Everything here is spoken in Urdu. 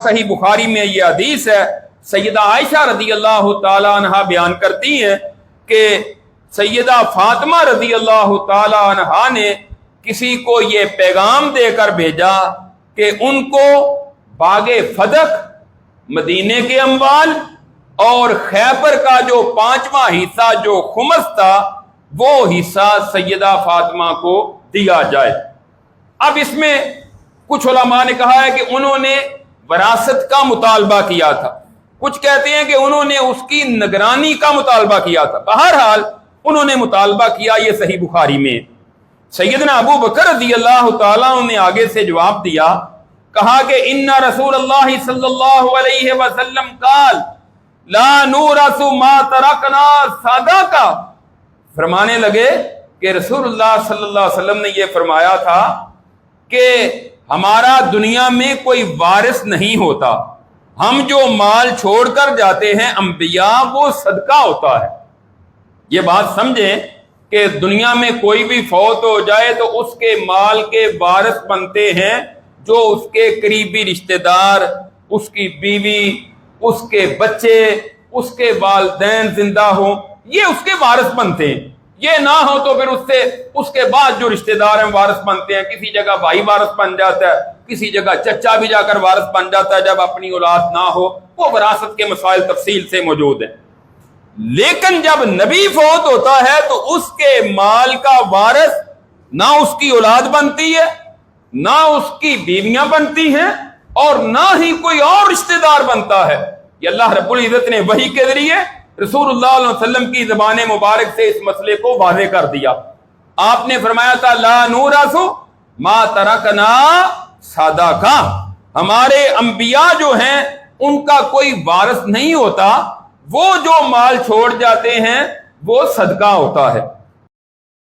صحیح بخاری میں یہ حدیث ہے، سیدہ عائشہ رضی اللہ تعالی عنہا بیان کرتی ہیں کہ سیدہ فاطمہ رضی اللہ تعالی عنہا نے کسی کو یہ پیغام دے کر بھیجا کہ ان کو باغ فدق، مدینے کے اموال اور خیبر کا جو 5واں حصہ جو خمس تھا وہ حصہ سیدہ فاطمہ کو دیا جائے۔ اب اس میں کچھ علماء نے کہا ہے کہ انہوں نے وراثت کا مطالبہ کیا تھا، کچھ کہتے ہیں کہ انہوں نے اس کی نگرانی کا مطالبہ کیا تھا۔ بہرحال انہوں نے مطالبہ کیا، یہ صحیح بخاری میں۔ سیدنا ابو بکر رضی اللہ تعالیٰ نے آگے سے جواب دیا، کہا کہ ان رسول اللہ صلی اللہ علیہ وسلم قال لا نورث ما ترکنا صدقہ، فرمانے لگے کہ رسول اللہ صلی اللہ علیہ وسلم نے یہ فرمایا تھا کہ ہمارا دنیا میں کوئی وارث نہیں ہوتا، ہم جو مال چھوڑ کر جاتے ہیں انبیاء وہ صدقہ ہوتا ہے۔ یہ بات سمجھیں کہ دنیا میں کوئی بھی فوت ہو جائے تو اس کے مال کے وارث بنتے ہیں جو اس کے قریبی رشتہ دار، اس کی بیوی، اس کے بچے، اس کے والدین زندہ ہوں، یہ اس کے وارث بنتے ہیں۔ یہ نہ ہو تو پھر اس کے بعد جو رشتہ دار ہیں وارث بنتے ہیں۔ کسی جگہ بھائی وارث بن جاتا ہے، کسی جگہ چچا بھی جا کر وارث بن جاتا ہے جب اپنی اولاد نہ ہو۔ وہ وراثت کے مسائل تفصیل سے موجود ہیں، لیکن جب نبی فوت ہوتا ہے تو اس کے مال کا وارث نہ اس کی اولاد بنتی ہے، نہ اس کی بیویاں بنتی ہیں، اور نہ ہی کوئی اور رشتہ دار بنتا ہے۔ یہ اللہ رب العزت نے وحی کے ذریعے رسول اللہ علیہ وسلم کی زبان مبارک سے اس مسئلے کو واضح کر دیا۔ آپ نے فرمایا تھا لا نورث ما ترکنا صدقہ، ہمارے انبیاء جو ہیں ان کا کوئی وارث نہیں ہوتا، وہ جو مال چھوڑ جاتے ہیں وہ صدقہ ہوتا ہے۔